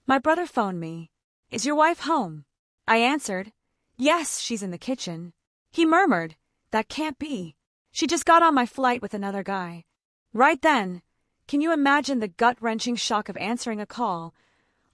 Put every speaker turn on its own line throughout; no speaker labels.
My brother phoned me. Is your wife home? I answered. Yes, she's in the kitchen. He murmured, that can't be. She just got on my flight with another guy. Right then, can you imagine the gut-wrenching shock of answering a call,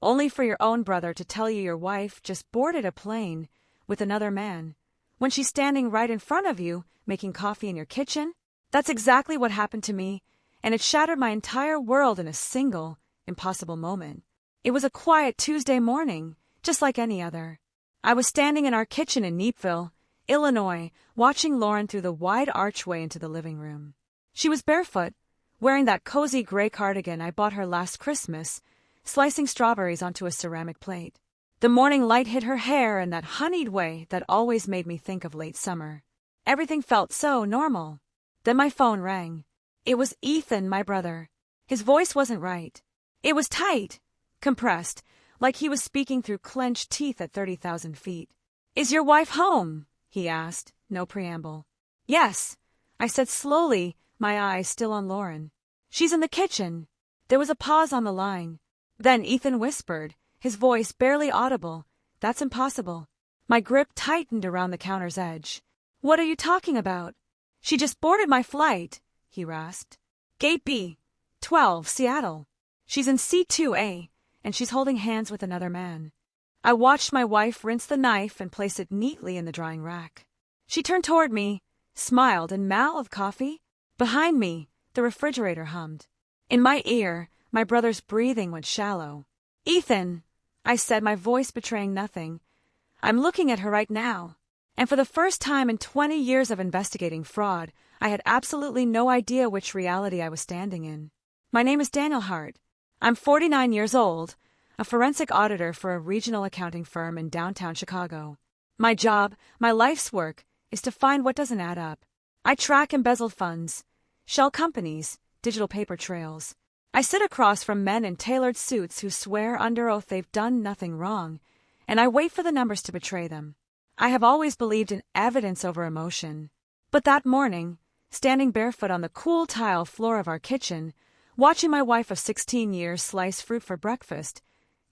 only for your own brother to tell you your wife just boarded a plane with another man, when she's standing right in front of you, making coffee in your kitchen? That's exactly what happened to me, and it shattered my entire world in a single, impossible moment. It was a quiet Tuesday morning, just like any other. I was standing in our kitchen in Neepville, Illinois, watching Lauren through the wide archway into the living room. She was barefoot, wearing that cozy gray cardigan I bought her last Christmas, slicing strawberries onto a ceramic plate. The morning light hit her hair in that honeyed way that always made me think of late summer. Everything felt so normal. Then my phone rang. It was Ethan, my brother. His voice wasn't right. It was tight, compressed, like he was speaking through clenched teeth at 30,000 feet. Is your wife home? He asked, no preamble. Yes, I said slowly, my eyes still on Lauren. She's in the kitchen. There was a pause on the line. Then Ethan whispered, his voice barely audible, that's impossible. My grip tightened around the counter's edge. What are you talking about? She just boarded my flight, he rasped. Gate B, 12, Seattle. She's in C2A, and she's holding hands with another man. I watched my wife rinse the knife and place it neatly in the drying rack. She turned toward me, smiled, and mouthed coffee. Behind me, the refrigerator hummed. In my ear, my brother's breathing went shallow. Ethan, I said, my voice betraying nothing. I'm looking at her right now. And for the first time in 20 years of investigating fraud, I had absolutely no idea which reality I was standing in. My name is Daniel Hart. I'm 49 years old, a forensic auditor for a regional accounting firm in downtown Chicago. My job, my life's work, is to find what doesn't add up. I track embezzled funds, shell companies, digital paper trails. I sit across from men in tailored suits who swear under oath they've done nothing wrong, and I wait for the numbers to betray them. I have always believed in evidence over emotion. But that morning, standing barefoot on the cool tile floor of our kitchen, watching my wife of 16 years slice fruit for breakfast,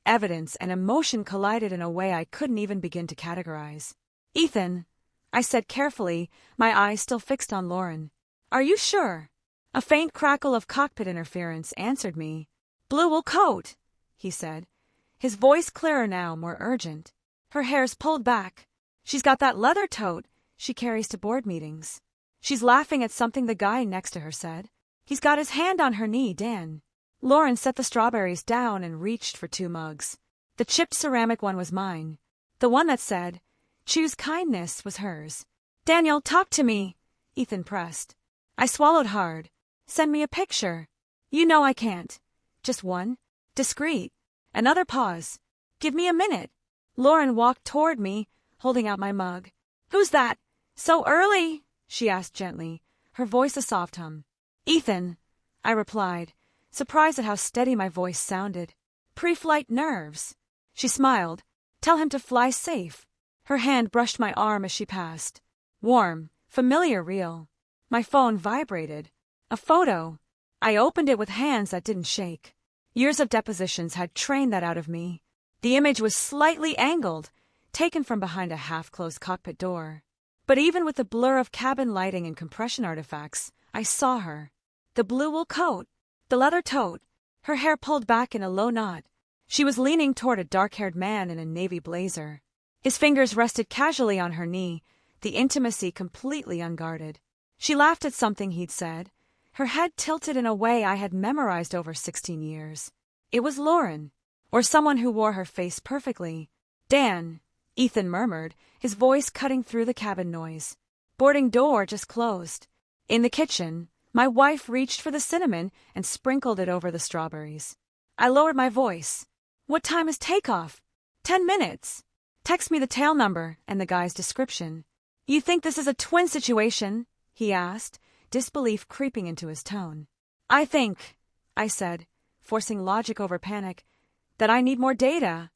evidence and emotion collided in a way I couldn't even begin to categorize. Ethan, I said carefully, my eyes still fixed on Lauren. Are you sure? A faint crackle of cockpit interference answered me. Blue wool coat, he said, his voice clearer now, more urgent. Her hair's pulled back. She's got that leather tote she carries to board meetings. She's laughing at something the guy next to her said. He's got his hand on her knee, Dan. Lauren set the strawberries down and reached for 2 mugs. The chipped ceramic one was mine. The one that said, "Choose kindness," was hers. Daniel, talk to me, Ethan pressed. I swallowed hard. Send me a picture. You know I can't. Just one. Discreet. Another pause. Give me a minute. Lauren walked toward me, holding out my mug. Who's that? So early? She asked gently, her voice a soft hum. Ethan, I replied, surprised at how steady my voice sounded. Pre-flight nerves. She smiled. Tell him to fly safe. Her hand brushed my arm as she passed. Warm, familiar, real. My phone vibrated. A photo. I opened it with hands that didn't shake. Years of depositions had trained that out of me. The image was slightly angled, taken from behind a half-closed cockpit door. But even with the blur of cabin lighting and compression artifacts, I saw her. The blue wool coat, the leather tote, her hair pulled back in a low knot. She was leaning toward a dark-haired man in a navy blazer. His fingers rested casually on her knee, the intimacy completely unguarded. She laughed at something he'd said, her head tilted in a way I had memorized over 16 years. It was Lauren, or someone who wore her face perfectly. Dan, Ethan murmured, his voice cutting through the cabin noise. Boarding door just closed. In the kitchen, my wife reached for the cinnamon and sprinkled it over the strawberries. I lowered my voice. What time is takeoff? 10 minutes. Text me the tail number and the guy's description. You think this is a twin situation? He asked, disbelief creeping into his tone. I think, I said, forcing logic over panic, that I need more data.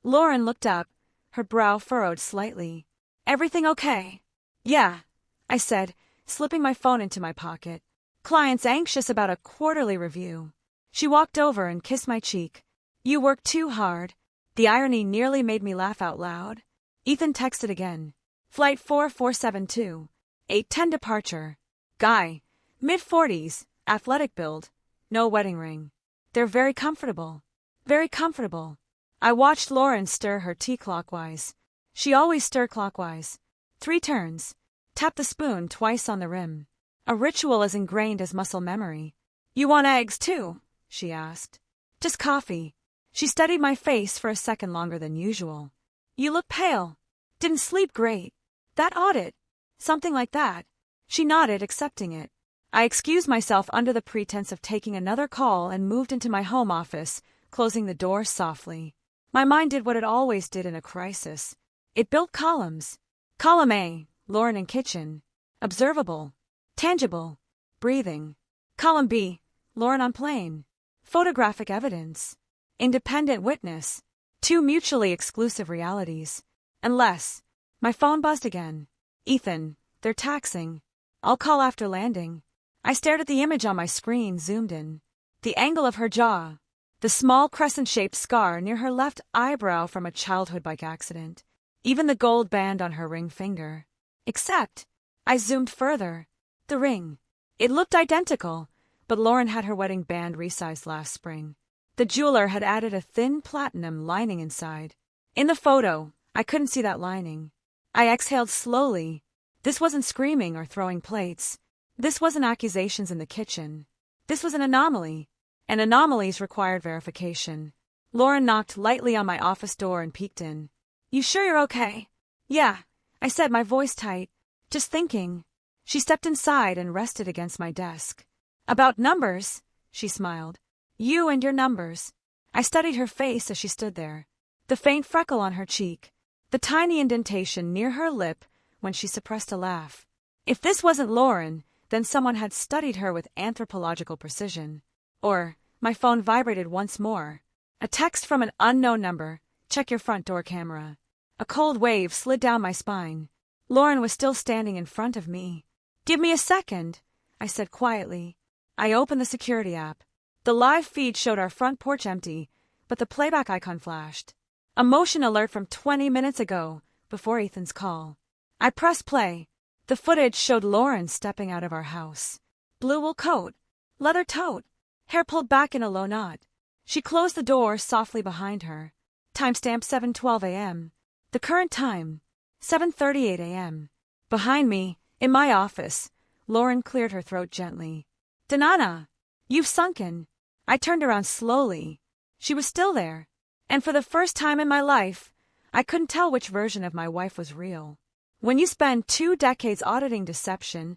Lauren looked up, her brow furrowed slightly. Everything okay? Yeah, I said, slipping my phone into my pocket. Client's anxious about a quarterly review. She walked over and kissed my cheek. You work too hard. The irony nearly made me laugh out loud. Ethan texted again. Flight 4472. 8:10 departure. Guy. Mid-40s, athletic build. No wedding ring. They're very comfortable. Very comfortable. I watched Lauren stir her tea clockwise. She always stirred clockwise. 3 turns. Tap the spoon twice on the rim. A ritual as ingrained as muscle memory. You want eggs too? She asked. Just coffee. She studied my face for a second longer than usual. You look pale. Didn't sleep great. That audit. Something like that. She nodded, accepting it. I excused myself under the pretense of taking another call and moved into my home office, closing the door softly. My mind did what it always did in a crisis. It built columns. Column A, Lauren in kitchen. Observable. Tangible. Breathing. Column B, Lauren on plane. Photographic evidence. Independent witness. 2 mutually exclusive realities. Unless. My phone buzzed again. Ethan, they're taxing. I'll call after landing. I stared at the image on my screen, zoomed in. The angle of her jaw. The small crescent-shaped scar near her left eyebrow from a childhood bike accident. Even the gold band on her ring finger. Except, I zoomed further. The ring. It looked identical, but Lauren had her wedding band resized last spring. The jeweler had added a thin platinum lining inside. In the photo, I couldn't see that lining. I exhaled slowly. This wasn't screaming or throwing plates. This wasn't accusations in the kitchen. This was an anomaly. And anomalies required verification. Lauren knocked lightly on my office door and peeked in. You sure you're okay? Yeah, I said, my voice tight. Just thinking. She stepped inside and rested against my desk. About numbers, she smiled. You and your numbers. I studied her face as she stood there. The faint freckle on her cheek. The tiny indentation near her lip when she suppressed a laugh. If this wasn't Lauren, then someone had studied her with anthropological precision. Or, my phone vibrated once more. A text from an unknown number. Check your front door camera. A cold wave slid down my spine. Lauren was still standing in front of me. Give me a second, I said quietly. I opened the security app. The live feed showed our front porch empty, but the playback icon flashed. A motion alert from 20 minutes ago, before Ethan's call. I pressed play. The footage showed Lauren stepping out of our house. Blue wool coat, leather tote, hair pulled back in a low knot. She closed the door softly behind her. Timestamp 7:12 a.m. The current time, 7:38 a.m. Behind me, in my office, Lauren cleared her throat gently. Danana, you've sunken. I turned around slowly. She was still there. And for the first time in my life, I couldn't tell which version of my wife was real. When you spend 2 decades auditing deception,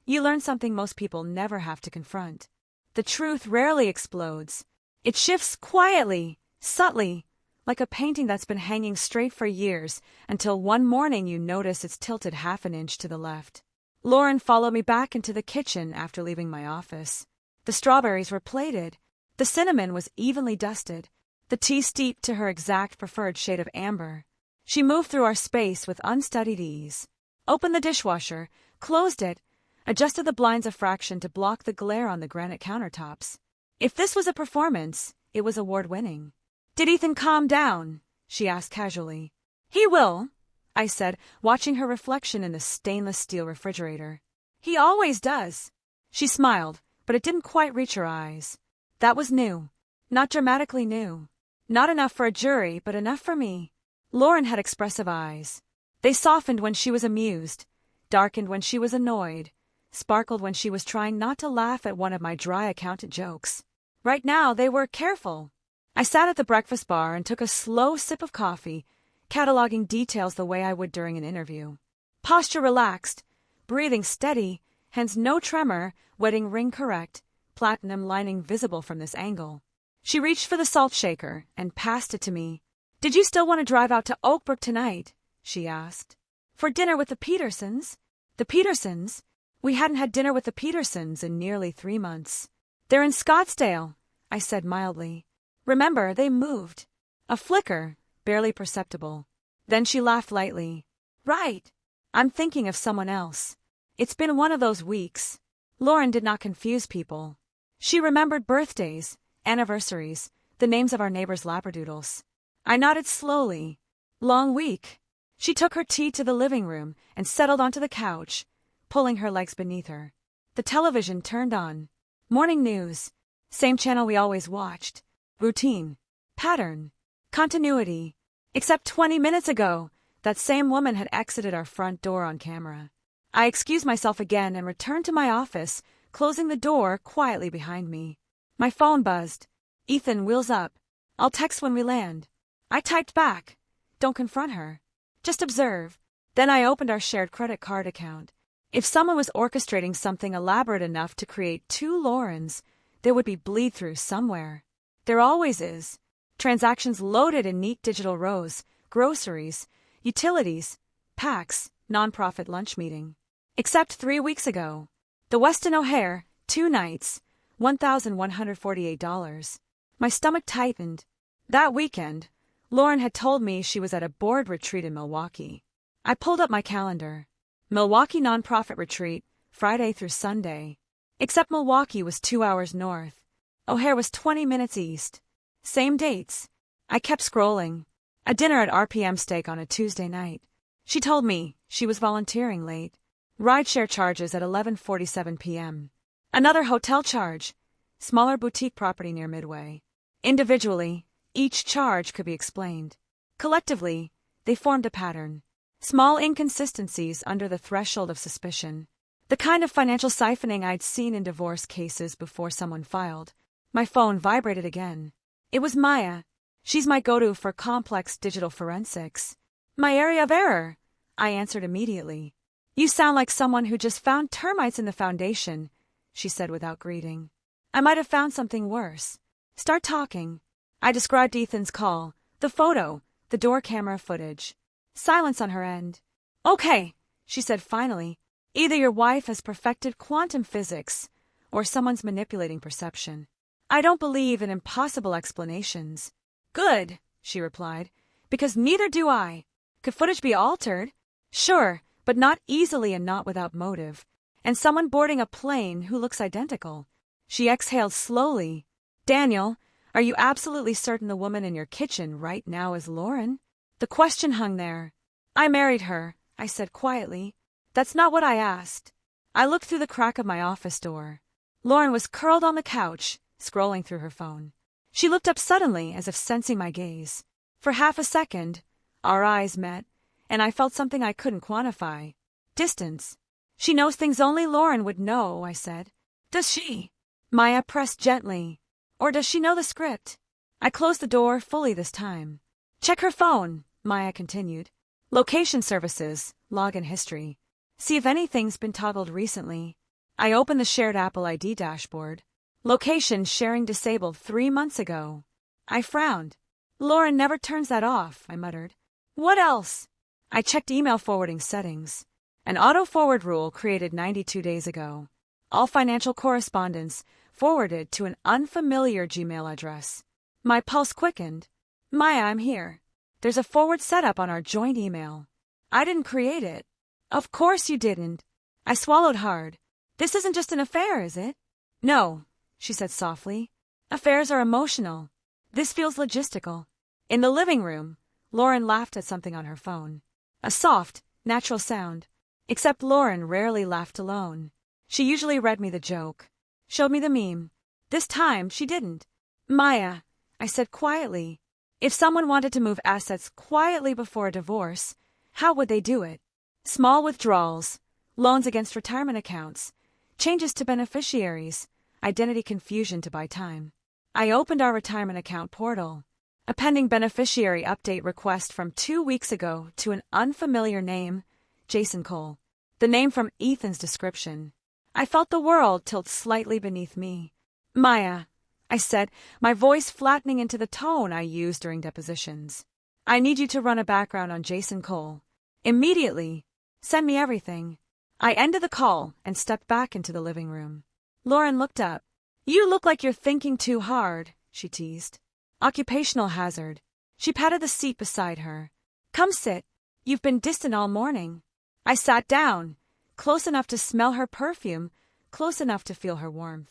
you learn something most people never have to confront. The truth rarely explodes. It shifts quietly, subtly, like a painting that's been hanging straight for years until one morning you notice it's tilted half an inch to the left. Lauren followed me back into the kitchen after leaving my office. The strawberries were plated. The cinnamon was evenly dusted. The tea steeped to her exact preferred shade of amber. She moved through our space with unstudied ease. Opened the dishwasher, closed it, adjusted the blinds a fraction to block the glare on the granite countertops. If this was a performance, it was award-winning. Did Ethan calm down? She asked casually. He will, I said, watching her reflection in the stainless steel refrigerator. He always does. She smiled, but it didn't quite reach her eyes. That was new. Not dramatically new. Not enough for a jury, but enough for me. Lauren had expressive eyes. They softened when she was amused, darkened when she was annoyed, sparkled when she was trying not to laugh at one of my dry accountant jokes. Right now, they were careful. I sat at the breakfast bar and took a slow sip of coffee, cataloging details the way I would during an interview. Posture relaxed, breathing steady, hence no tremor, wedding ring correct, platinum lining visible from this angle. She reached for the salt shaker and passed it to me. Did you still want to drive out to Oakbrook tonight? She asked. For dinner with the Petersons? The Petersons? We hadn't had dinner with the Petersons in nearly 3 months. They're in Scottsdale, I said mildly. Remember, they moved. A flicker, barely perceptible. Then she laughed lightly. Right. I'm thinking of someone else. It's been one of those weeks. Lauren did not confuse people. She remembered birthdays, anniversaries, the names of our neighbors' labradoodles. I nodded slowly. Long week. She took her tea to the living room and settled onto the couch, pulling her legs beneath her. The television turned on. Morning news. Same channel we always watched. Routine. Pattern. Continuity. Except 20 minutes ago, that same woman had exited our front door on camera. I excused myself again and returned to my office, closing the door quietly behind me. My phone buzzed. Ethan, wheels up. I'll text when we land. I typed back. Don't confront her. Just observe. Then I opened our shared credit card account. If someone was orchestrating something elaborate enough to create two Laurens, there would be bleed-through somewhere. There always is. Transactions loaded in neat digital rows, groceries, utilities, PAX, nonprofit lunch meeting. Except 3 weeks ago. The Westin O'Hare, 2 nights, $1,148. My stomach tightened. That weekend, Lauren had told me she was at a board retreat in Milwaukee. I pulled up my calendar. Milwaukee nonprofit retreat, Friday through Sunday. Except Milwaukee was 2 hours north. O'Hare was 20 minutes east. Same dates. I kept scrolling. A dinner at RPM Steak on a Tuesday night. She told me she was volunteering late. Rideshare charges at 11:47 p.m. Another hotel charge. Smaller boutique property near Midway. Individually, each charge could be explained. Collectively, they formed a pattern. Small inconsistencies under the threshold of suspicion. The kind of financial siphoning I'd seen in divorce cases before someone filed. My phone vibrated again. It was Maya. She's my go-to for complex digital forensics. My area of error, I answered immediately. You sound like someone who just found termites in the foundation, she said without greeting. I might have found something worse. Start talking. I described Ethan's call, the photo, the door camera footage. Silence on her end. Okay, she said finally. Either your wife has perfected quantum physics, or someone's manipulating perception. I don't believe in impossible explanations. Good, she replied, because neither do I. Could footage be altered? Sure, but not easily and not without motive. And someone boarding a plane who looks identical. She exhaled slowly. Daniel, are you absolutely certain the woman in your kitchen right now is Lauren? The question hung there. I married her, I said quietly. That's not what I asked. I looked through the crack of my office door. Lauren was curled on the couch, scrolling through her phone. She looked up suddenly, as if sensing my gaze. For half a second, our eyes met, and I felt something I couldn't quantify. Distance. She knows things only Lauren would know, I said. Does she? Maya pressed gently. Or does she know the script? I closed the door fully this time. Check her phone, Maya continued. Location services, login history. See if anything's been toggled recently. I opened the shared Apple ID dashboard. Location sharing disabled 3 months ago. I frowned. Lauren never turns that off, I muttered. What else? I checked email forwarding settings. An auto-forward rule created 92 days ago. All financial correspondence forwarded to an unfamiliar Gmail address. My pulse quickened. Maya, I'm here. There's a forward setup on our joint email. I didn't create it. Of course you didn't. I swallowed hard. This isn't just an affair, is it? No, she said softly. Affairs are emotional. This feels logistical. In the living room, Lauren laughed at something on her phone. A soft, natural sound. Except Lauren rarely laughed alone. She usually read me the joke. Showed me the meme. This time, she didn't. Maya, I said quietly. If someone wanted to move assets quietly before a divorce, how would they do it? Small withdrawals, loans against retirement accounts, changes to beneficiaries, identity confusion to buy time. I opened our retirement account portal. A pending beneficiary update request from 2 weeks ago to an unfamiliar name, Jason Cole. The name from Ethan's description. I felt the world tilt slightly beneath me. Maya, I said, my voice flattening into the tone I used during depositions. I need you to run a background on Jason Cole. Immediately. Send me everything. I ended the call and stepped back into the living room. Lauren looked up. You look like you're thinking too hard, she teased. Occupational hazard. She patted the seat beside her. Come sit. You've been distant all morning. I sat down, close enough to smell her perfume, close enough to feel her warmth,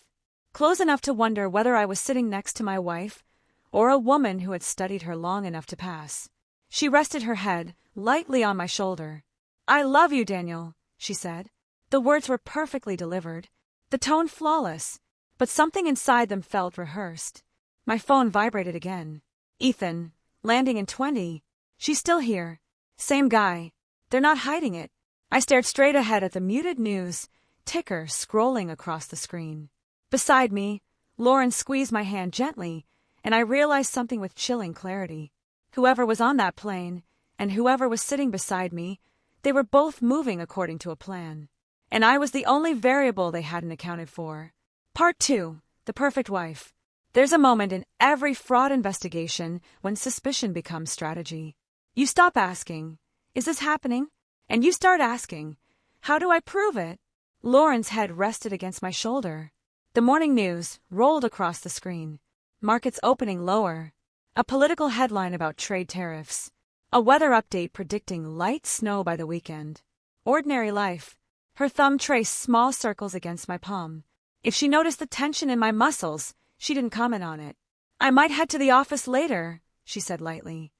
close enough to wonder whether I was sitting next to my wife or a woman who had studied her long enough to pass. She rested her head lightly on my shoulder. "I love you, Daniel," she said. The words were perfectly delivered, the tone flawless, but something inside them felt rehearsed. My phone vibrated again. Ethan, landing in 20. She's still here. Same guy. They're not hiding it. I stared straight ahead at the muted news ticker scrolling across the screen. Beside me, Lauren squeezed my hand gently, and I realized something with chilling clarity. Whoever was on that plane, and whoever was sitting beside me, they were both moving according to a plan. And I was the only variable they hadn't accounted for. Part 2. The Perfect Wife. There's a moment in every fraud investigation when suspicion becomes strategy. You stop asking, "Is this happening?" And you start asking, "How do I prove it?" Lauren's head rested against my shoulder. The morning news rolled across the screen. Markets opening lower. A political headline about trade tariffs. A weather update predicting light snow by the weekend. Ordinary life. Her thumb traced small circles against my palm. If she noticed the tension in my muscles, she didn't comment on it. "I might head to the office later," she said lightly.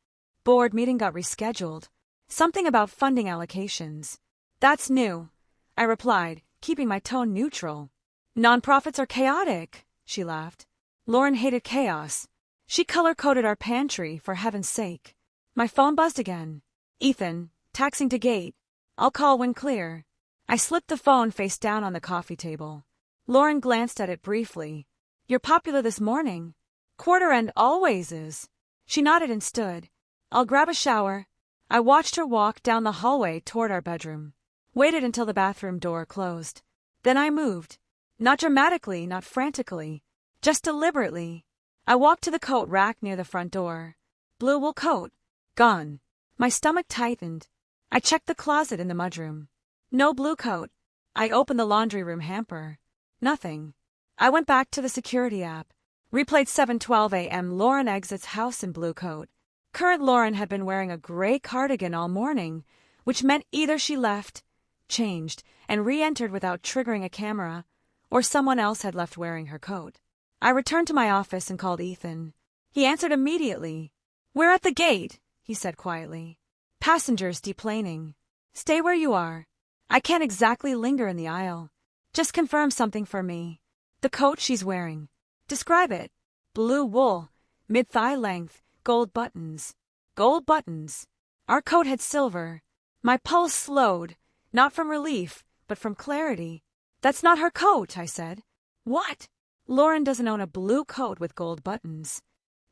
Board meeting got rescheduled. Something about funding allocations. "That's new," I replied, keeping my tone neutral. "Nonprofits are chaotic," she laughed. Lauren hated chaos. She color-coded our pantry, for heaven's sake. My phone buzzed again. "Ethan, taxing to gate. I'll call when clear." I slipped the phone face down on the coffee table. Lauren glanced at it briefly. "You're popular this morning." "Quarter end always is." She nodded and stood. "I'll grab a shower." I watched her walk down the hallway toward our bedroom. Waited until the bathroom door closed. Then I moved. Not dramatically, not frantically. Just deliberately. I walked to the coat rack near the front door. Blue wool coat. Gone. My stomach tightened. I checked the closet in the mudroom. No blue coat. I opened the laundry room hamper. Nothing. I went back to the security app. Replayed 7:12 a.m. Lauren exits house in blue coat. Current Lauren had been wearing a gray cardigan all morning, which meant either she left, changed, and re-entered without triggering a camera, or someone else had left wearing her coat. I returned to my office and called Ethan. He answered immediately. "We're at the gate," he said quietly. "Passengers deplaning. Stay where you are. I can't exactly linger in the aisle. Just confirm something for me. The coat she's wearing. Describe it." "Blue wool, mid-thigh length, gold buttons." Gold buttons. Our coat had silver. My pulse slowed, not from relief, but from clarity. "That's not her coat," I said. "What?" "Lauren doesn't own a blue coat with gold buttons."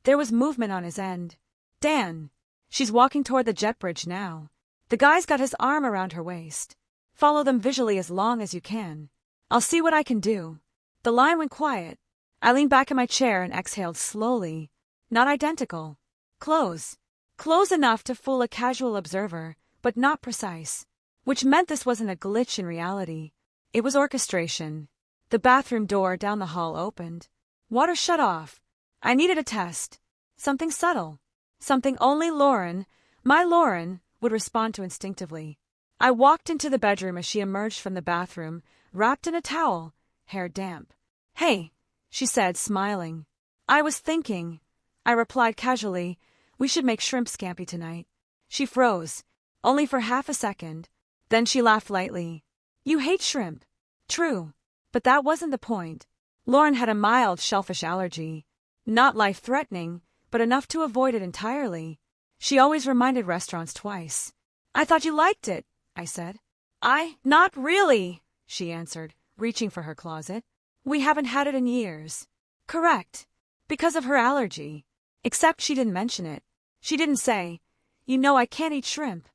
There was movement on his end. "Dan." She's walking toward the jet bridge now. The guy's got his arm around her waist. "Follow them visually as long as you can. I'll see what I can do." The line went quiet. I leaned back in my chair and exhaled slowly. Not identical. Close. Close enough to fool a casual observer, but not precise. Which meant this wasn't a glitch in reality. It was orchestration. The bathroom door down the hall opened. Water shut off. I needed a test. Something subtle. Something only Lauren, my Lauren, would respond to instinctively. I walked into the bedroom as she emerged from the bathroom, wrapped in a towel, hair damp. "Hey," she said, smiling. "I was thinking," I replied casually, "we should make shrimp scampi tonight." She froze, only for half a second. Then she laughed lightly. "You hate shrimp." True. But that wasn't the point. Lauren had a mild shellfish allergy. Not life-threatening, but enough to avoid it entirely. She always reminded restaurants twice. "I thought you liked it," I said. Not really," she answered, reaching for her closet. "We haven't had it in years." Correct. Because of her allergy. Except she didn't mention it. She didn't say, "You know I can't eat shrimp."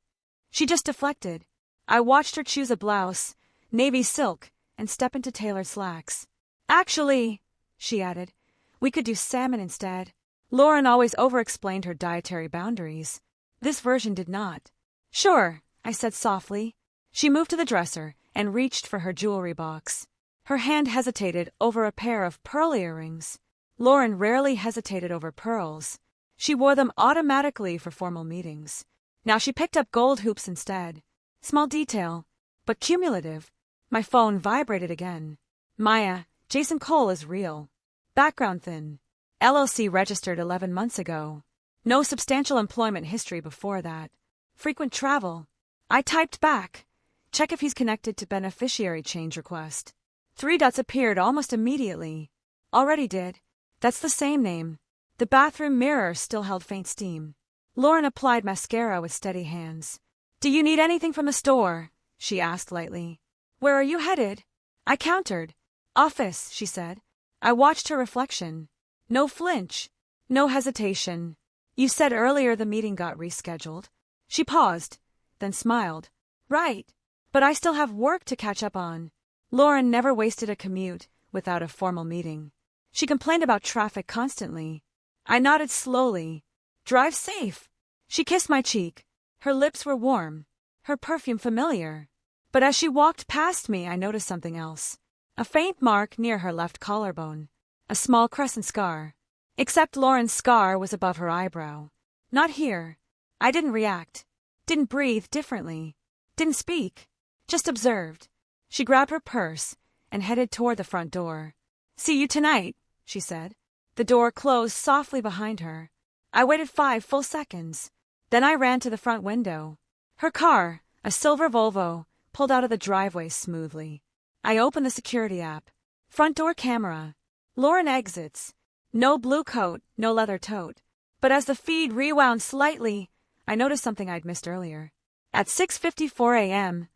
She just deflected. I watched her choose a blouse, navy silk, and step into tailored slacks. "Actually," she added, "we could do salmon instead." Lauren always over-explained her dietary boundaries. This version did not. "Sure," I said softly. She moved to the dresser and reached for her jewelry box. Her hand hesitated over a pair of pearl earrings. Lauren rarely hesitated over pearls. She wore them automatically for formal meetings. Now she picked up gold hoops instead. Small detail, but cumulative. My phone vibrated again. "Maya, Jason Cole is real. Background thin. LLC registered 11 months ago. No substantial employment history before that. Frequent travel. I typed back. Check if he's connected to beneficiary change request. 3 dots appeared almost immediately. Already did. That's the same name. The bathroom mirror still held faint steam. Lauren applied mascara with steady hands. Do you need anything from the store? She asked lightly. Where are you headed? I countered. Office, she said. I watched her reflection. No flinch. No hesitation. You said earlier the meeting got rescheduled. She paused, then smiled. Right. But I still have work to catch up on. Lauren never wasted a commute without a formal meeting. She complained about traffic constantly. I nodded slowly. Drive safe. She kissed my cheek. Her lips were warm, her perfume familiar. But as she walked past me, I noticed something else. A faint mark near her left collarbone. A small crescent scar. Except Lauren's scar was above her eyebrow. Not here. I didn't react. Didn't breathe differently. Didn't speak. Just observed. She grabbed her purse and headed toward the front door. See you tonight, she said. The door closed softly behind her. I waited 5 full seconds. Then I ran to the front window. Her car, a silver Volvo, pulled out of the driveway smoothly. I opened the security app. Front door camera. Lauren exits. No blue coat, no leather tote. But as the feed rewound slightly, I noticed something I'd missed earlier. At 6:54 a.m.,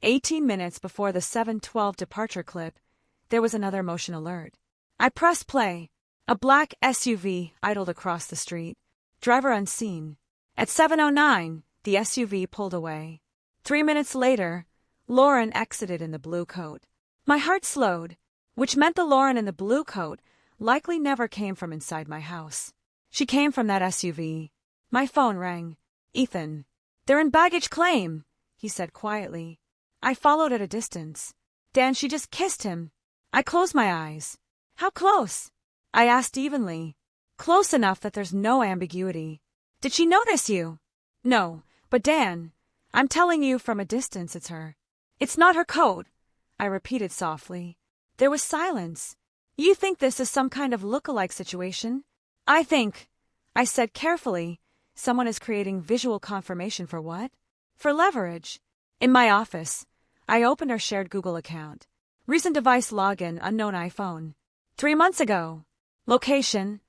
18 minutes before the 7:12 departure clip, there was another motion alert. I pressed play. A black SUV idled across the street. Driver unseen. At 7:09, the SUV pulled away. 3 minutes later, Lauren exited in the blue coat. My heart slowed, which meant the Lauren in the blue coat likely never came from inside my house. She came from that SUV. My phone rang. Ethan. They're in baggage claim, he said quietly. I followed at a distance. Dan, she just kissed him. I closed my eyes. How close? I asked evenly. Close enough that there's no ambiguity. Did she notice you? No, but Dan, I'm telling you from a distance it's her. It's not her coat, I repeated softly. There was silence. You think this is some kind of look-alike situation? I think, I said carefully, someone is creating visual confirmation for what? For leverage. In my office, I opened our shared Google account. Recent device login, unknown iPhone. 3 months ago. Location,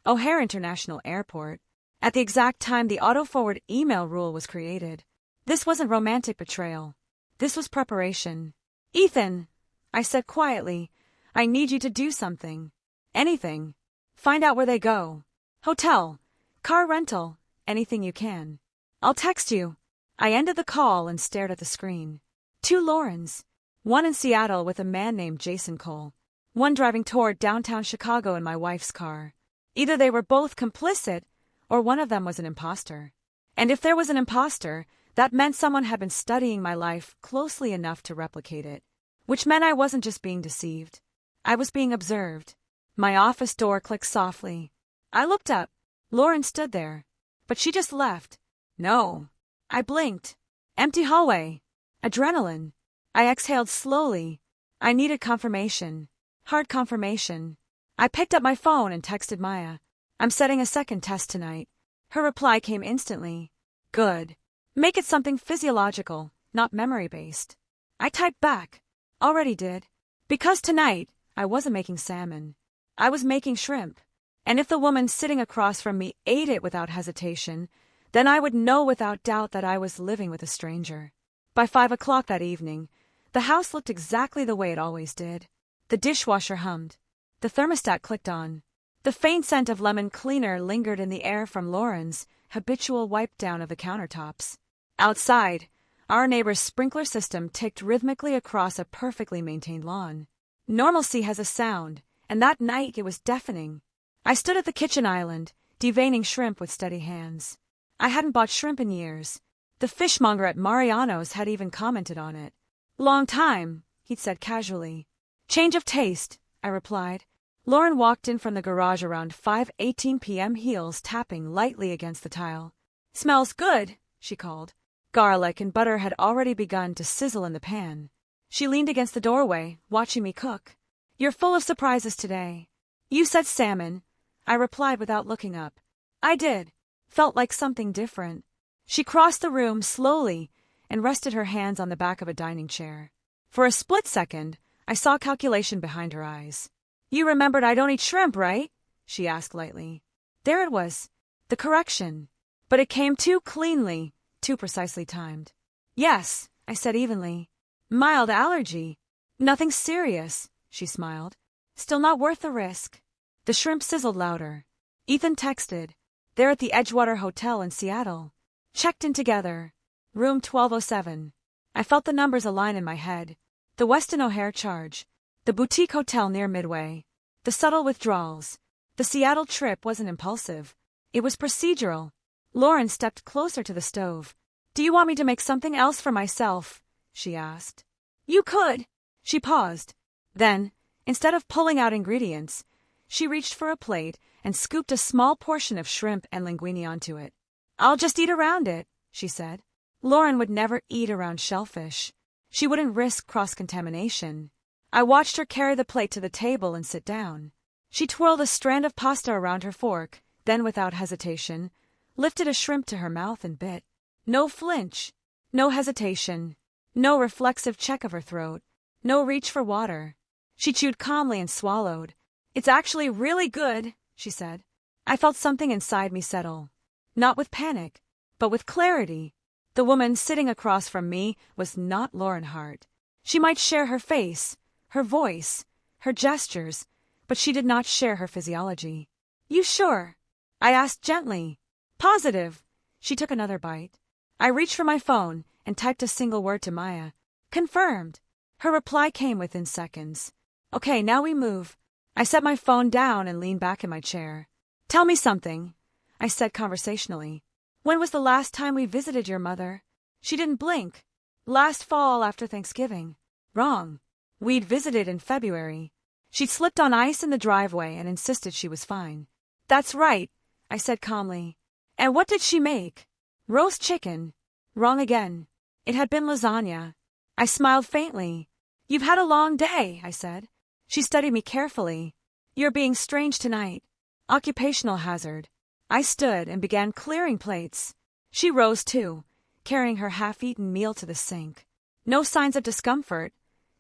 O'Hare International Airport. At the exact time the auto-forward email rule was created. This wasn't romantic betrayal. This was preparation. Ethan, I said quietly, I need you to do something. Anything. Find out where they go. Hotel, car rental, anything you can. I'll text you. I ended the call and stared at the screen. 2 Laurens. One in Seattle with a man named Jason Cole. One driving toward downtown Chicago in my wife's car. Either they were both complicit, or one of them was an imposter. And if there was an imposter, that meant someone had been studying my life closely enough to replicate it. Which meant I wasn't just being deceived. I was being observed. My office door clicked softly. I looked up. Lauren stood there. But she just left. No. I blinked. Empty hallway. Adrenaline. I exhaled slowly. I needed confirmation. Hard confirmation. I picked up my phone and texted Maya. I'm setting a second test tonight. Her reply came instantly. Good. Make it something physiological, not memory-based. I typed back. Already did. Because tonight, I wasn't making salmon. I was making shrimp. And if the woman sitting across from me ate it without hesitation, then I would know without doubt that I was living with a stranger. By 5 o'clock that evening, the house looked exactly the way it always did. The dishwasher hummed. The thermostat clicked on. The faint scent of lemon cleaner lingered in the air from Lauren's habitual wipe down of the countertops. Outside, our neighbor's sprinkler system ticked rhythmically across a perfectly maintained lawn. Normalcy has a sound, and that night it was deafening. I stood at the kitchen island, deveining shrimp with steady hands. I hadn't bought shrimp in years. The fishmonger at Mariano's had even commented on it. Long time, he'd said casually. Change of taste, I replied. Lauren walked in from the garage around 5:18 p.m., heels tapping lightly against the tile. Smells good, she called. Garlic and butter had already begun to sizzle in the pan. She leaned against the doorway, watching me cook. You're full of surprises today. You said salmon. I replied without looking up. I did. Felt like something different. She crossed the room slowly and rested her hands on the back of a dining chair. For a split second, I saw calculation behind her eyes. You remembered I don't eat shrimp, right? She asked lightly. There it was. The correction. But it came too cleanly, too precisely timed. Yes, I said evenly. Mild allergy. Nothing serious, she smiled. Still not worth the risk. The shrimp sizzled louder. Ethan texted. They're at the Edgewater Hotel in Seattle. Checked in together. Room 1207. I felt the numbers align in my head. The Westin O'Hare charge. The boutique hotel near Midway. The subtle withdrawals. The Seattle trip wasn't impulsive. It was procedural. Lauren stepped closer to the stove. Do you want me to make something else for myself? She asked. You could. She paused. Then, instead of pulling out ingredients, she reached for a plate and scooped a small portion of shrimp and linguine onto it. I'll just eat around it, she said. Lauren would never eat around shellfish. She wouldn't risk cross-contamination. I watched her carry the plate to the table and sit down. She twirled a strand of pasta around her fork, then without hesitation, lifted a shrimp to her mouth and bit. No flinch, no hesitation, no reflexive check of her throat, no reach for water. She chewed calmly and swallowed. It's actually really good, she said. I felt something inside me settle. Not with panic, but with clarity. The woman sitting across from me was not Lauren Hart. She might share her face, her voice, her gestures, but she did not share her physiology. You sure? I asked gently. Positive. She took another bite. I reached for my phone and typed a single word to Maya. Confirmed. Her reply came within seconds. Okay, now we move. I set my phone down and leaned back in my chair. Tell me something, I said conversationally. When was the last time we visited your mother? She didn't blink. Last fall after Thanksgiving. Wrong. We'd visited in February. She'd slipped on ice in the driveway and insisted she was fine. That's right, I said calmly. And what did she make? Roast chicken. Wrong again. It had been lasagna. I smiled faintly. You've had a long day, I said. She studied me carefully. You're being strange tonight. Occupational hazard. I stood and began clearing plates. She rose too, carrying her half-eaten meal to the sink. No signs of discomfort.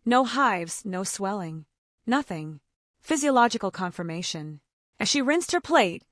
No hives, no swelling. Nothing. Physiological confirmation. As she rinsed her plate,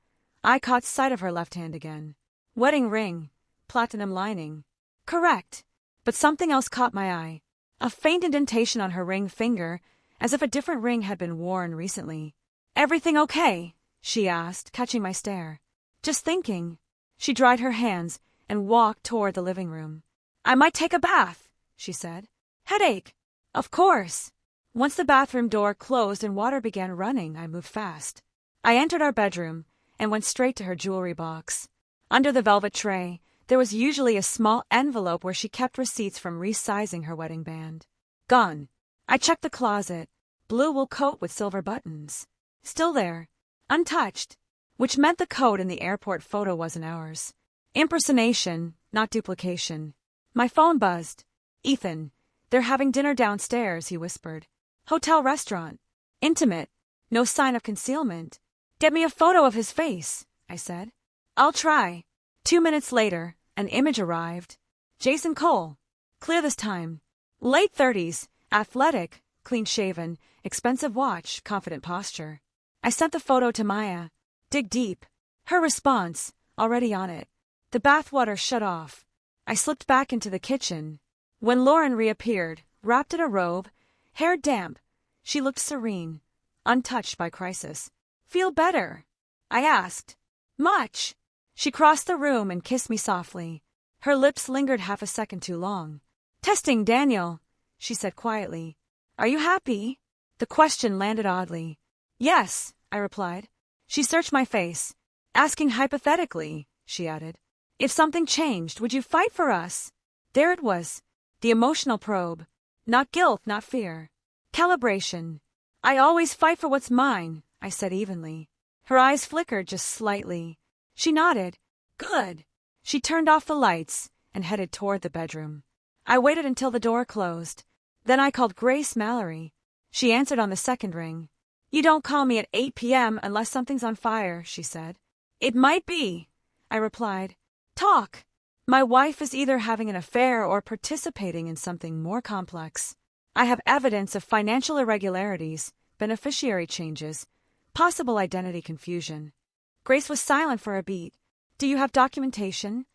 I caught sight of her left hand again. Wedding ring. Platinum lining. Correct. But something else caught my eye. A faint indentation on her ring finger, as if a different ring had been worn recently. Everything okay? She asked, catching my stare. Just thinking. She dried her hands and walked toward the living room. I might take a bath, she said. Headache. Of course. Once the bathroom door closed and water began running, I moved fast. I entered our bedroom and went straight to her jewelry box. Under the velvet tray, there was usually a small envelope where she kept receipts from resizing her wedding band. Gone. I checked the closet. Blue wool coat with silver buttons. Still there. Untouched. Which meant the coat in the airport photo wasn't ours. Impersonation, not duplication. My phone buzzed. Ethan. They're having dinner downstairs, he whispered. Hotel restaurant. Intimate. No sign of concealment. Get me a photo of his face, I said. I'll try. 2 minutes later, an image arrived. Jason Cole. Clear this time. Late 30s, athletic, clean-shaven, expensive watch, confident posture. I sent the photo to Maya. Dig deep. Her response, already on it. The bathwater shut off. I slipped back into the kitchen. When Lauren reappeared, wrapped in a robe, hair damp, she looked serene, untouched by crisis. Feel better? I asked. Much. She crossed the room and kissed me softly. Her lips lingered half a second too long. Testing, Daniel, she said quietly. Are you happy? The question landed oddly. Yes, I replied. She searched my face. Asking hypothetically, she added. If something changed, would you fight for us? There it was. The emotional probe. Not guilt, not fear. Calibration. I always fight for what's mine, I said evenly. Her eyes flickered just slightly. She nodded. Good. She turned off the lights and headed toward the bedroom. I waited until the door closed. Then I called Grace Mallory. She answered on the second ring. You don't call me at 8 p.m. unless something's on fire, she said. It might be, I replied. Talk. My wife is either having an affair or participating in something more complex. I have evidence of financial irregularities, beneficiary changes, possible identity confusion. Grace was silent for a beat. Do you have documentation?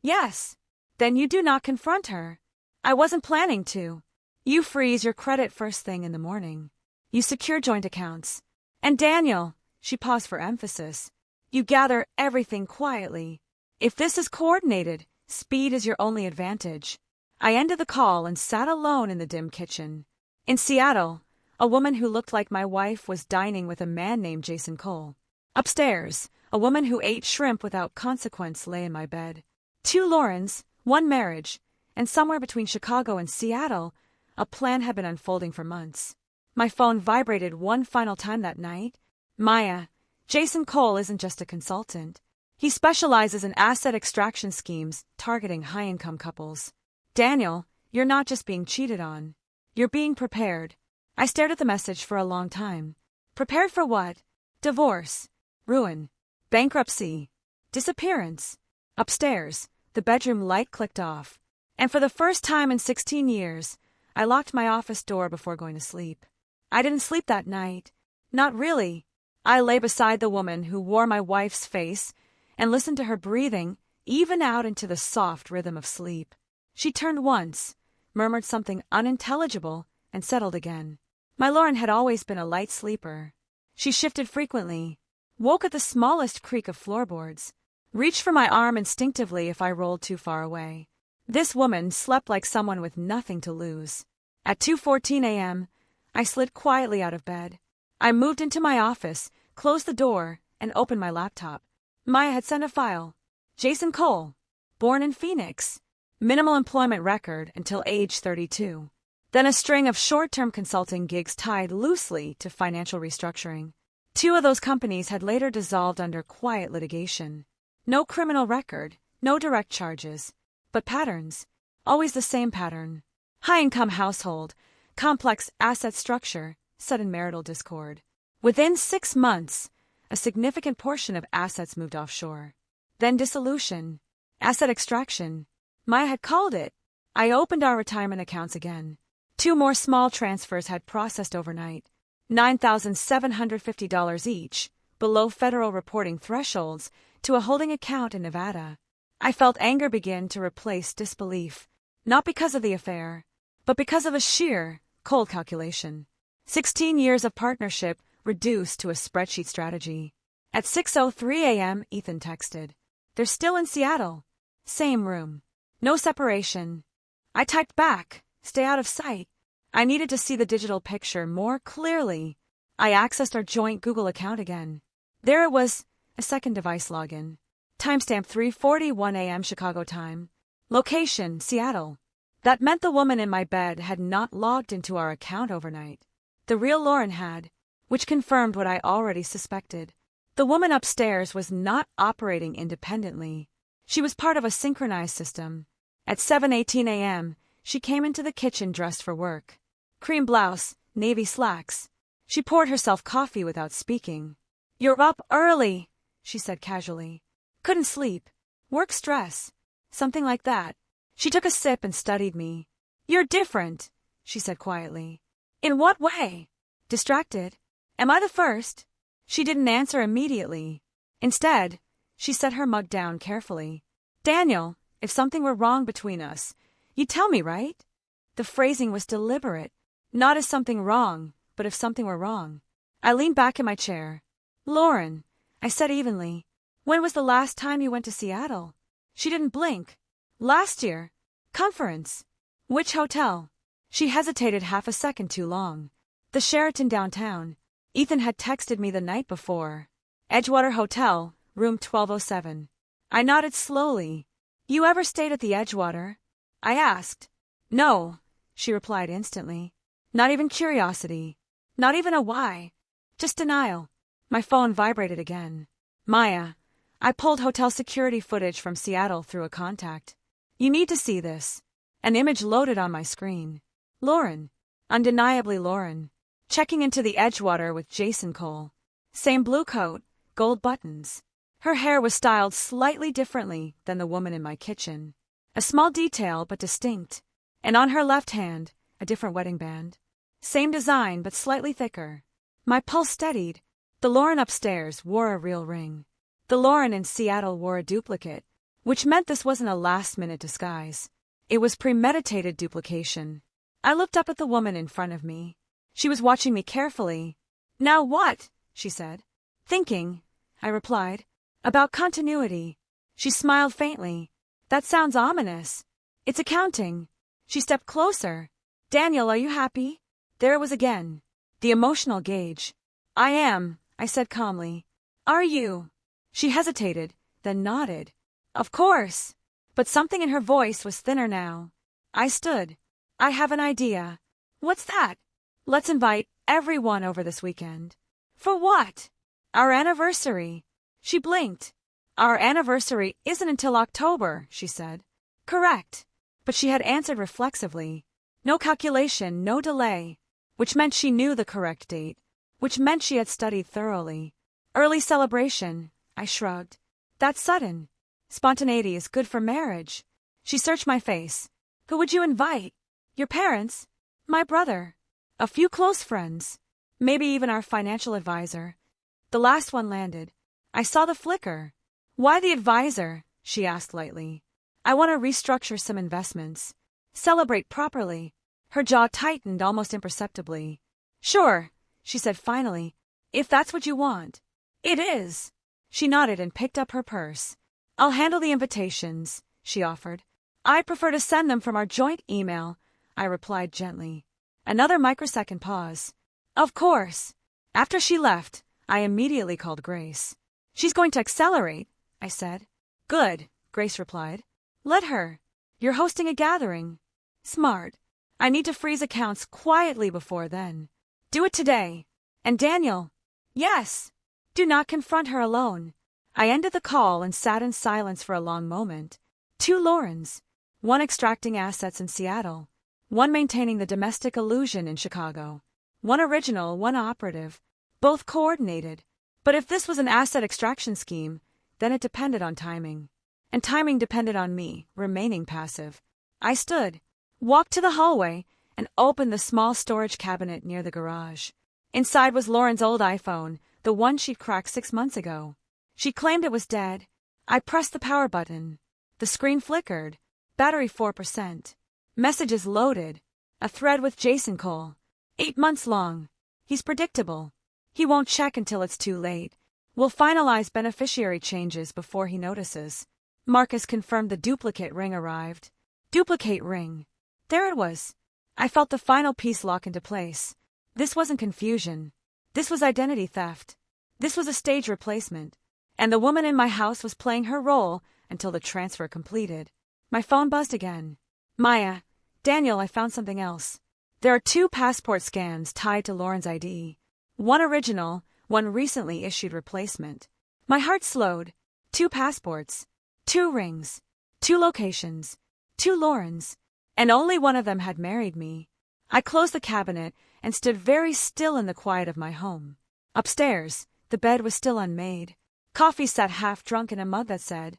Yes. Then you do not confront her. I wasn't planning to. You freeze your credit first thing in the morning. You secure joint accounts. And Daniel, she paused for emphasis, you gather everything quietly. If this is coordinated, speed is your only advantage. I ended the call and sat alone in the dim kitchen. In Seattle, a woman who looked like my wife was dining with a man named Jason Cole. Upstairs, a woman who ate shrimp without consequence lay in my bed. 2 Laurens, 1 marriage, and somewhere between Chicago and Seattle, a plan had been unfolding for months. My phone vibrated one final time that night. Maya, Jason Cole isn't just a consultant. He specializes in asset extraction schemes targeting high-income couples. Daniel, you're not just being cheated on. You're being prepared. I stared at the message for a long time. Prepared for what? Divorce. Ruin. Bankruptcy. Disappearance. Upstairs, the bedroom light clicked off. And for the first time in 16 years, I locked my office door before going to sleep. I didn't sleep that night. Not really. I lay beside the woman who wore my wife's face and listened to her breathing, even out into the soft rhythm of sleep. She turned once, murmured something unintelligible, and settled again. My Lauren had always been a light sleeper. She shifted frequently, woke at the smallest creak of floorboards, reached for my arm instinctively if I rolled too far away. This woman slept like someone with nothing to lose. At 2:14 a.m., I slid quietly out of bed. I moved into my office, closed the door, and opened my laptop. Maya had sent a file. Jason Cole, born in Phoenix. Minimal employment record until age 32. Then a string of short-term consulting gigs tied loosely to financial restructuring. 2 of those companies had later dissolved under quiet litigation. No criminal record, no direct charges. But patterns. Always the same pattern. High-income household, complex asset structure, sudden marital discord. Within 6 months, a significant portion of assets moved offshore. Then dissolution. Asset extraction. Maya had called it. I opened our retirement accounts again. 2 more small transfers had processed overnight. $9,750 each, below federal reporting thresholds, to a holding account in Nevada. I felt anger begin to replace disbelief, not because of the affair, but because of a sheer, cold calculation. 16 years of partnership reduced to a spreadsheet strategy. At 6:03 a.m., Ethan texted. They're still in Seattle. Same room. No separation. I typed back, stay out of sight. I needed to see the digital picture more clearly. I accessed our joint Google account again. There it was, a second device login. Timestamp 3:41 a.m. Chicago time. Location, Seattle. That meant the woman in my bed had not logged into our account overnight. The real Lauren had, which confirmed what I already suspected. The woman upstairs was not operating independently. She was part of a synchronized system. At 7:18 a.m., she came into the kitchen dressed for work. Cream blouse, navy slacks. She poured herself coffee without speaking. You're up early, she said casually. Couldn't sleep. Work stress. Something like that. She took a sip and studied me. You're different, she said quietly. In what way? Distracted. Am I the first? She didn't answer immediately. Instead, she set her mug down carefully. Daniel, if something were wrong between us, you'd tell me, right? The phrasing was deliberate. Not as something wrong, but if something were wrong. I leaned back in my chair. Lauren, I said evenly, when was the last time you went to Seattle? She didn't blink. Last year. Conference. Which hotel? She hesitated half a second too long. The Sheraton downtown. Ethan had texted me the night before. Edgewater Hotel, room 1207. I nodded slowly. You ever stayed at the Edgewater? I asked. No, she replied instantly. Not even curiosity. Not even a why. Just denial. My phone vibrated again. Maya. I pulled hotel security footage from Seattle through a contact. You need to see this. An image loaded on my screen. Lauren. Undeniably Lauren. checking into the Edgewater with Jason Cole. Same blue coat, gold buttons. Her hair was styled slightly differently than the woman in my kitchen. A small detail, but distinct. And on her left hand, a different wedding band. Same design, but slightly thicker. My pulse steadied. The Lauren upstairs wore a real ring. The Lauren in Seattle wore a duplicate, which meant this wasn't a last-minute disguise. It was premeditated duplication. I looked up at the woman in front of me. She was watching me carefully. "Now what?" she said. "Thinking," I replied. "About continuity." She smiled faintly. "That sounds ominous." "It's accounting." She stepped closer. "Daniel, are you happy?" There it was again. The emotional gauge. "I am," I said calmly. "Are you?" She hesitated, then nodded. "Of course." But something in her voice was thinner now. I stood. "I have an idea." "What's that?" "Let's invite everyone over this weekend." "For what?" "Our anniversary." She blinked. "Our anniversary isn't until October," she said. "Correct." But she had answered reflexively. No calculation, no delay. Which meant she knew the correct date. Which meant she had studied thoroughly. "Early celebration," I shrugged. "That's sudden." "Spontaneity is good for marriage." She searched my face. "Who would you invite?" "Your parents." "My brother." "A few close friends." "Maybe even our financial advisor." The last one landed. I saw the flicker. "Why the advisor?" she asked lightly. "I want to restructure some investments. Celebrate properly." Her jaw tightened almost imperceptibly. "Sure," she said finally, "if that's what you want." "It is." She nodded and picked up her purse. "I'll handle the invitations," she offered. "I prefer to send them from our joint email," I replied gently. Another microsecond pause. "Of course." After she left, I immediately called Grace. "She's going to accelerate," I said. "Good," Grace replied. "Let her. You're hosting a gathering." "Smart. I need to freeze accounts quietly before then." "Do it today." "And Daniel." "Yes." "Do not confront her alone." I ended the call and sat in silence for a long moment. Two Laurens. One extracting assets in Seattle. One maintaining the domestic illusion in Chicago. One original, one operative. Both coordinated. But if this was an asset extraction scheme, then it depended on timing. And timing depended on me, remaining passive. I stood, walked to the hallway, and opened the small storage cabinet near the garage. Inside was Lauren's old iPhone, the one she'd cracked 6 months ago. She claimed it was dead. I pressed the power button. The screen flickered. Battery 4%. Messages loaded. A thread with Jason Cole. 8 months long. He's predictable. He won't check until it's too late. We'll finalize beneficiary changes before he notices. Marcus confirmed the duplicate ring arrived. Duplicate ring. There it was. I felt the final piece lock into place. This wasn't confusion. This was identity theft. This was a stage replacement. And the woman in my house was playing her role until the transfer completed. My phone buzzed again. "Maya, Daniel, I found something else. There are 2 passport scans tied to Lauren's ID. One original, one recently issued replacement." My heart slowed. 2 passports. 2 rings. 2 locations. 2 Laurens. And only one of them had married me. I closed the cabinet and stood very still in the quiet of my home. Upstairs, the bed was still unmade. Coffee sat half-drunk in a mug that said,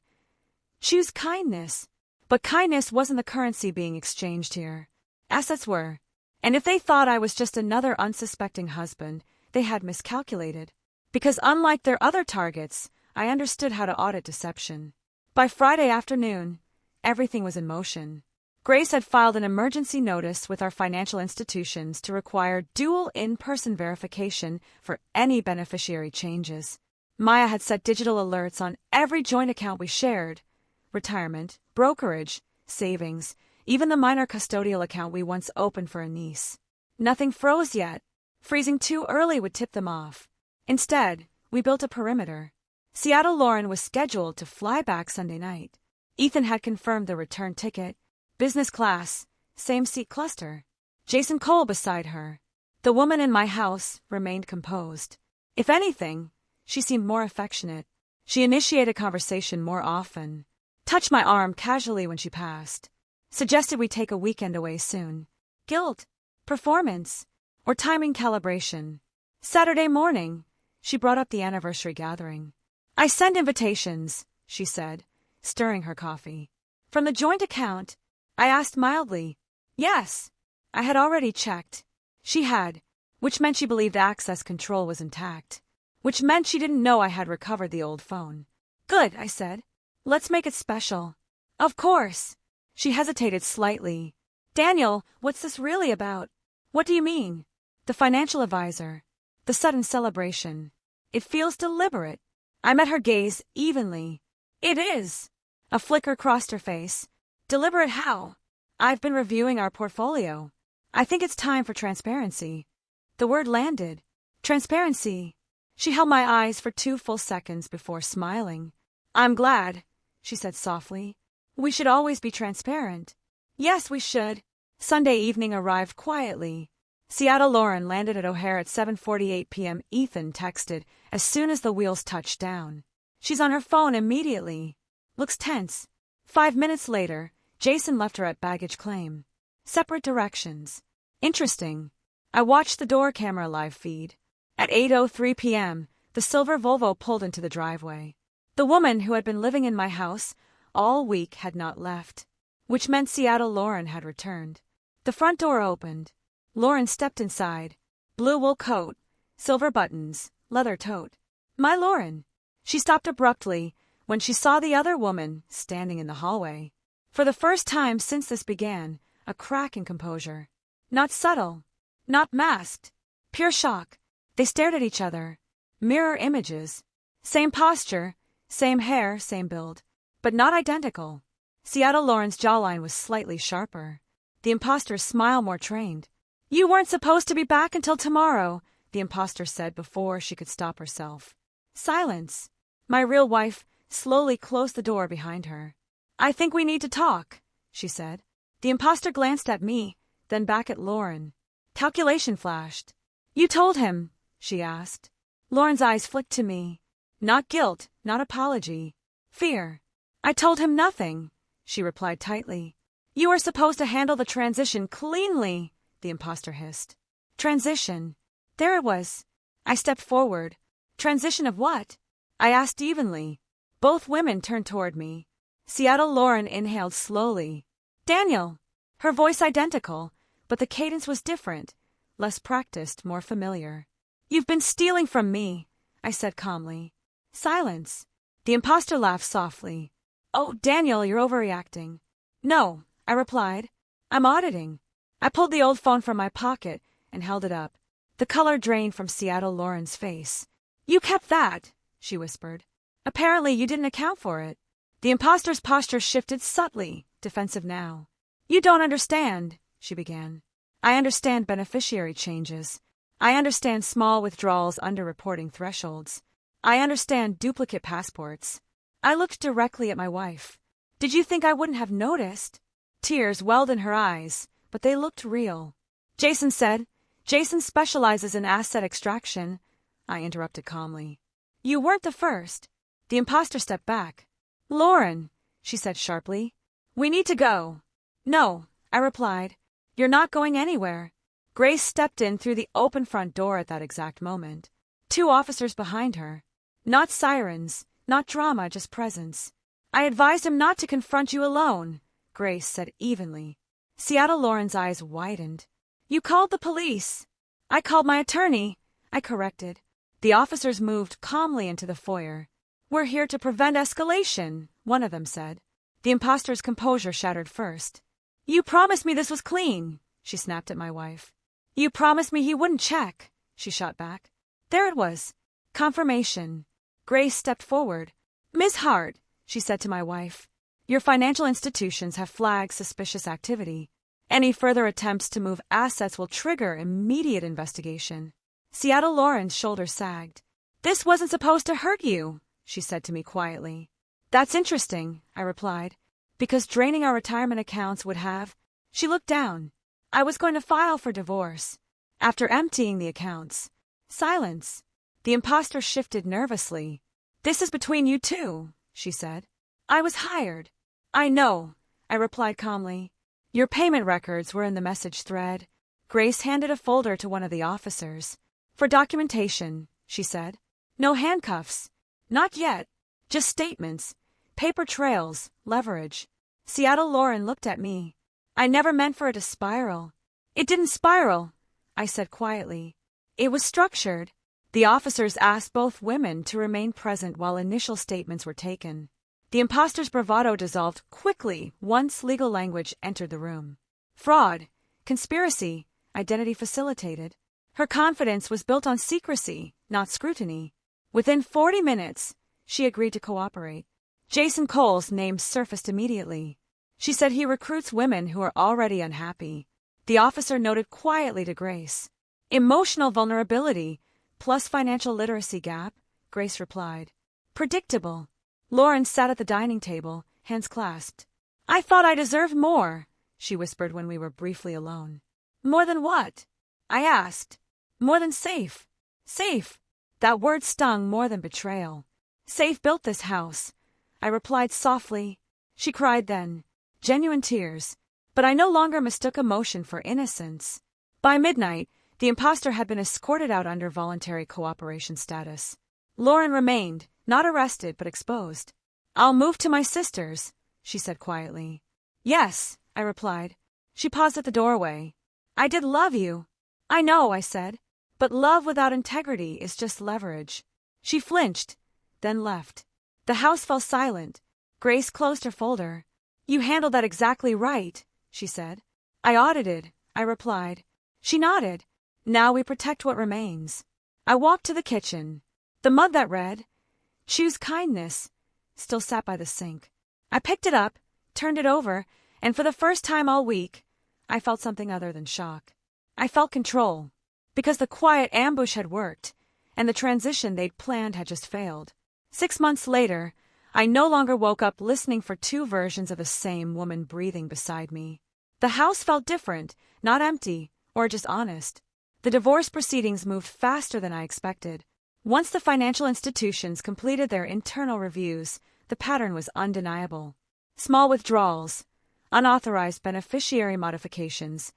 "Choose kindness." But kindness wasn't the currency being exchanged here. Assets were. And if they thought I was just another unsuspecting husband, they had miscalculated. Because unlike their other targets, I understood how to audit deception. By Friday afternoon, everything was in motion. Grace had filed an emergency notice with our financial institutions to require dual in-person verification for any beneficiary changes. Maya had set digital alerts on every joint account we shared. Retirement, brokerage, savings, even the minor custodial account we once opened for a niece. Nothing froze yet. Freezing too early would tip them off. Instead, we built a perimeter. Seattle Lauren was scheduled to fly back Sunday night. Ethan had confirmed the return ticket. Business class, same seat cluster. Jason Cole beside her. The woman in my house remained composed. If anything, she seemed more affectionate. She initiated conversation more often. Touched my arm casually when she passed. Suggested we take a weekend away soon. Guilt. Performance. or timing calibration. Saturday morning, she brought up the anniversary gathering. I send invitations, she said, stirring her coffee. From the joint account, I asked mildly. Yes. I had already checked. She had, which meant she believed access control was intact, which meant she didn't know I had recovered the old phone. Good, I said. Let's make it special. Of course. She hesitated slightly. Daniel, what's this really about? What do you mean? The financial advisor. The sudden celebration. It feels deliberate. I met her gaze evenly. It is. A flicker crossed her face. Deliberate how? I've been reviewing our portfolio. I think it's time for transparency. The word landed. Transparency. She held my eyes for 2 full seconds before smiling. I'm glad, she said softly. We should always be transparent. Yes, we should. Sunday evening arrived quietly. Seattle Lauren landed at O'Hare at 7:48 p.m. Ethan texted as soon as the wheels touched down. She's on her phone immediately. Looks tense. 5 minutes later, Jason left her at baggage claim. Separate directions. Interesting. I watched the door camera live feed. At 8:03 p.m., the silver Volvo pulled into the driveway. The woman who had been living in my house all week had not left, which meant Seattle Lauren had returned. The front door opened. Lauren stepped inside. Blue wool coat, silver buttons, leather tote. My Lauren. She stopped abruptly when she saw the other woman standing in the hallway. For the first time since this began, a crack in composure. Not subtle. Not masked. Pure shock. They stared at each other. Mirror images. Same posture, same hair, same build. But not identical. Seattle Lauren's jawline was slightly sharper. The imposter's smile more trained. You weren't supposed to be back until tomorrow, the imposter said before she could stop herself. Silence. My real wife slowly closed the door behind her. I think we need to talk, she said. The imposter glanced at me, then back at Lauren. Calculation flashed. You told him, she asked. Lauren's eyes flicked to me. Not guilt, not apology. Fear. I told him nothing, she replied tightly. You are supposed to handle the transition cleanly, the imposter hissed. Transition. There it was. I stepped forward. Transition of what? I asked evenly. Both women turned toward me. Seattle Lauren inhaled slowly. Daniel. Her voice identical, but the cadence was different. Less practiced, more familiar. You've been stealing from me, I said calmly. Silence. The imposter laughed softly. Oh, Daniel, you're overreacting. No, I replied. I'm auditing. I pulled the old phone from my pocket and held it up. The color drained from Seattle Lauren's face. You kept that, she whispered. Apparently you didn't account for it. The imposter's posture shifted subtly, defensive now. You don't understand, she began. I understand beneficiary changes. I understand small withdrawals under reporting thresholds. I understand duplicate passports. I looked directly at my wife. Did you think I wouldn't have noticed? Tears welled in her eyes, but they looked real. Jason said. Jason specializes in asset extraction, I interrupted calmly. You weren't the first. The imposter stepped back. Lauren, she said sharply. We need to go. No, I replied. You're not going anywhere. Grace stepped in through the open front door at that exact moment. 2 officers behind her. Not sirens, not drama, just presence. I advised him not to confront you alone, Grace said evenly. Seattle Lauren's eyes widened. You called the police. I called my attorney, I corrected. The officers moved calmly into the foyer. We're here to prevent escalation, one of them said. The imposter's composure shattered first. You promised me this was clean, she snapped at my wife. You promised me he wouldn't check, she shot back. There it was. Confirmation. Grace stepped forward. Ms. Hart, she said to my wife, your financial institutions have flagged suspicious activity. Any further attempts to move assets will trigger immediate investigation. Seattle Lauren's shoulders sagged. This wasn't supposed to hurt you, she said to me quietly. That's interesting, I replied, because draining our retirement accounts would have. She looked down. I was going to file for divorce. After emptying the accounts. Silence. The imposter shifted nervously. This is between you two, she said. I was hired. I know, I replied calmly. Your payment records were in the message thread. Grace handed a folder to one of the officers. For documentation, she said. No handcuffs. Not yet. Just statements. Paper trails. Leverage. Seattle Lauren looked at me. I never meant for it to spiral. It didn't spiral, I said quietly. It was structured. The officers asked both women to remain present while initial statements were taken. The imposter's bravado dissolved quickly once legal language entered the room. Fraud, conspiracy, identity facilitated. Her confidence was built on secrecy, not scrutiny. Within 40 minutes, she agreed to cooperate. Jason Cole's name surfaced immediately. She said he recruits women who are already unhappy. The officer noted quietly to Grace. Emotional vulnerability, plus financial literacy gap, Grace replied. Predictable. Lauren sat at the dining table, hands clasped. I thought I deserved more, she whispered when we were briefly alone. More than what? I asked. More than safe. Safe. That word stung more than betrayal. Safe built this house. I replied softly. She cried then. Genuine tears. But I no longer mistook emotion for innocence. By midnight, the imposter had been escorted out under voluntary cooperation status. Lauren remained, not arrested but exposed. I'll move to my sister's, she said quietly. Yes, I replied. She paused at the doorway. I did love you. I know, I said. But love without integrity is just leverage. She flinched, then left. The house fell silent. Grace closed her folder. You handled that exactly right, she said. I audited, I replied. She nodded. Now we protect what remains. I walked to the kitchen. The mug that read, Choose kindness, still sat by the sink. I picked it up, turned it over, and for the first time all week, I felt something other than shock. I felt control. Because the quiet ambush had worked, and the transition they'd planned had just failed. 6 months later, I no longer woke up listening for two versions of the same woman breathing beside me. The house felt different, not empty, or just honest. The divorce proceedings moved faster than I expected. Once the financial institutions completed their internal reviews, the pattern was undeniable. Small withdrawals, unauthorized beneficiary modifications,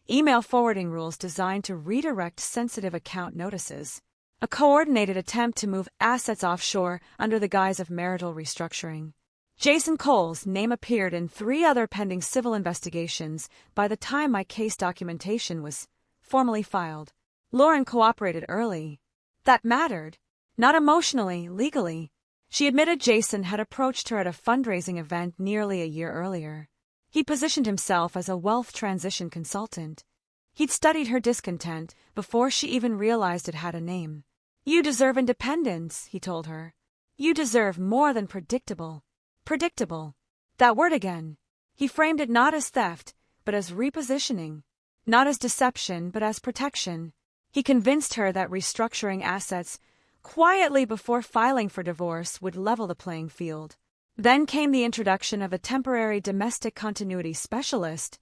email forwarding rules designed to redirect sensitive account notices, a coordinated attempt to move assets offshore under the guise of marital restructuring. Jason Cole's name appeared in 3 other pending civil investigations by the time my case documentation was formally filed. Lauren cooperated early. That mattered. Not emotionally, legally. She admitted Jason had approached her at a fundraising event nearly a year earlier. He positioned himself as a wealth transition consultant. He'd studied her discontent before she even realized it had a name. You deserve independence, he told her. You deserve more than predictable. Predictable. That word again. He framed it not as theft, but as repositioning. Not as deception, but as protection. He convinced her that restructuring assets quietly before filing for divorce would level the playing field. Then came the introduction of a temporary domestic continuity specialist,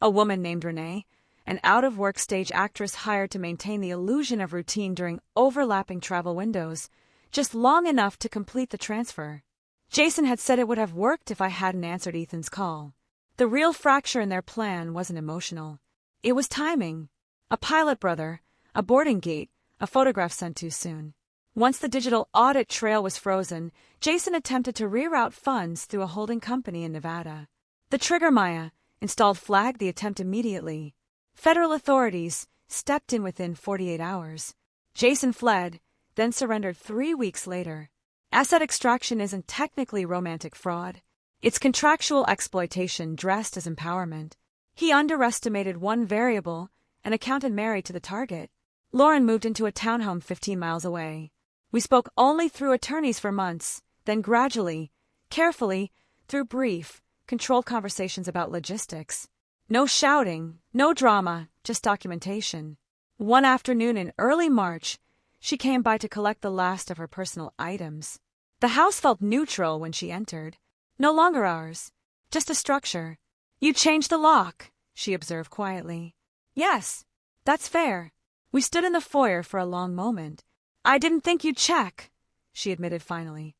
a woman named Renee, an out-of-work stage actress hired to maintain the illusion of routine during overlapping travel windows, just long enough to complete the transfer. Jason had said it would have worked if I hadn't answered Ethan's call. The real fracture in their plan wasn't emotional. It was timing. A pilot brother, a boarding gate, a photograph sent too soon. Once the digital audit trail was frozen, Jason attempted to reroute funds through a holding company in Nevada. The trigger Maya, installed flagged the attempt immediately. Federal authorities stepped in within 48 hours. Jason fled, then surrendered 3 weeks later. Asset extraction isn't technically romantic fraud. It's contractual exploitation dressed as empowerment. He underestimated one variable, an accountant married to the target. Lauren moved into a townhome 15 miles away. We spoke only through attorneys for months, then gradually, carefully, through brief, controlled conversations about logistics. No shouting, no drama, just documentation. One afternoon in early March, she came by to collect the last of her personal items. The house felt neutral when she entered. No longer ours, just a structure. You changed the lock, she observed quietly. Yes, that's fair. We stood in the foyer for a long moment. I didn't think you'd check, she admitted finally.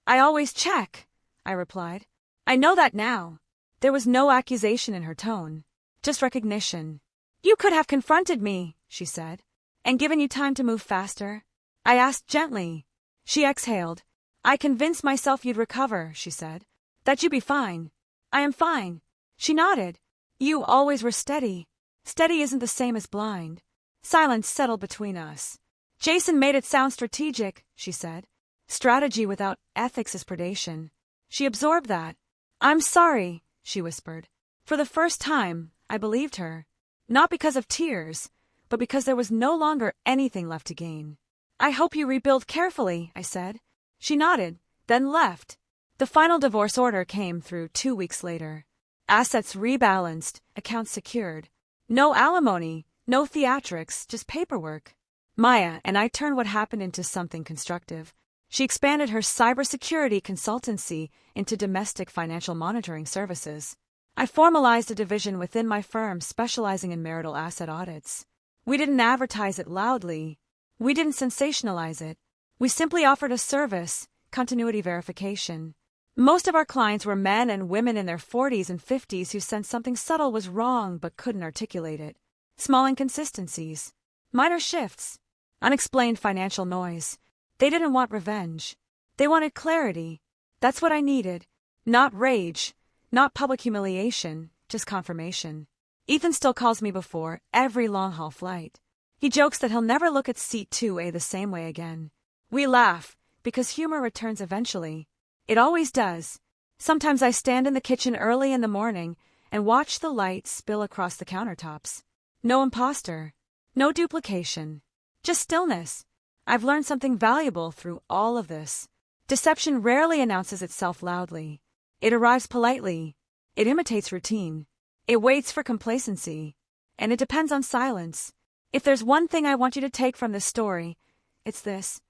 I always check, I replied. I know that now. There was no accusation in her tone, just recognition. You could have confronted me, she said, and given you time to move faster. I asked gently. She exhaled. I convinced myself you'd recover, she said. That you'd be fine. I am fine. She nodded. You always were steady. Steady isn't the same as blind. Silence settled between us. Jason made it sound strategic, she said. Strategy without ethics is predation. She absorbed that. I'm sorry, she whispered. For the first time, I believed her. Not because of tears, but because there was no longer anything left to gain. I hope you rebuild carefully, I said. She nodded, then left. The final divorce order came through 2 weeks later. Assets rebalanced, accounts secured. No alimony, no theatrics, just paperwork. Maya and I turned what happened into something constructive. She expanded her cybersecurity consultancy into domestic financial monitoring services. I formalized a division within my firm specializing in marital asset audits. We didn't advertise it loudly. We didn't sensationalize it. We simply offered a service, continuity verification. Most of our clients were men and women in their 40s and 50s who sensed something subtle was wrong but couldn't articulate it. Small inconsistencies, minor shifts, unexplained financial noise. They didn't want revenge. They wanted clarity. That's what I needed. Not rage, not public humiliation, just confirmation. Ethan still calls me before every long-haul flight. He jokes that he'll never look at seat 2A the same way again. We laugh, because humor returns eventually. It always does. Sometimes I stand in the kitchen early in the morning and watch the light spill across the countertops. No imposter. No duplication. Just stillness. I've learned something valuable through all of this. Deception rarely announces itself loudly. It arrives politely. It imitates routine. It waits for complacency. And it depends on silence. If there's one thing I want you to take from this story, it's this.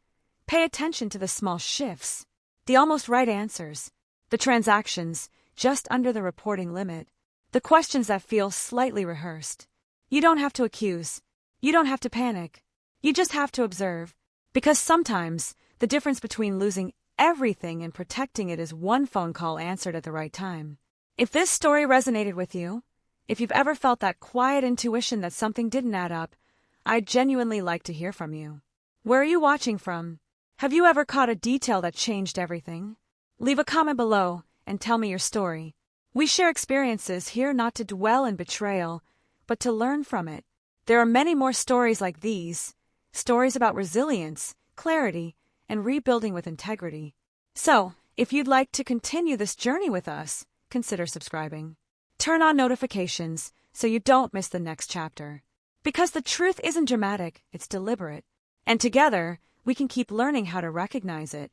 Pay attention to the small shifts. The almost right answers. The transactions, just under the reporting limit. The questions that feel slightly rehearsed. You don't have to accuse. You don't have to panic. You just have to observe. Because sometimes, the difference between losing everything and protecting it is one phone call answered at the right time. If this story resonated with you, if you've ever felt that quiet intuition that something didn't add up, I'd genuinely like to hear from you. Where are you watching from? Have you ever caught a detail that changed everything? Leave a comment below and tell me your story. We share experiences here not to dwell in betrayal, but to learn from it. There are many more stories like these, stories about resilience, clarity, and rebuilding with integrity. So, if you'd like to continue this journey with us, consider subscribing. Turn on notifications so you don't miss the next chapter. Because the truth isn't dramatic, it's deliberate. And together, we can keep learning how to recognize it,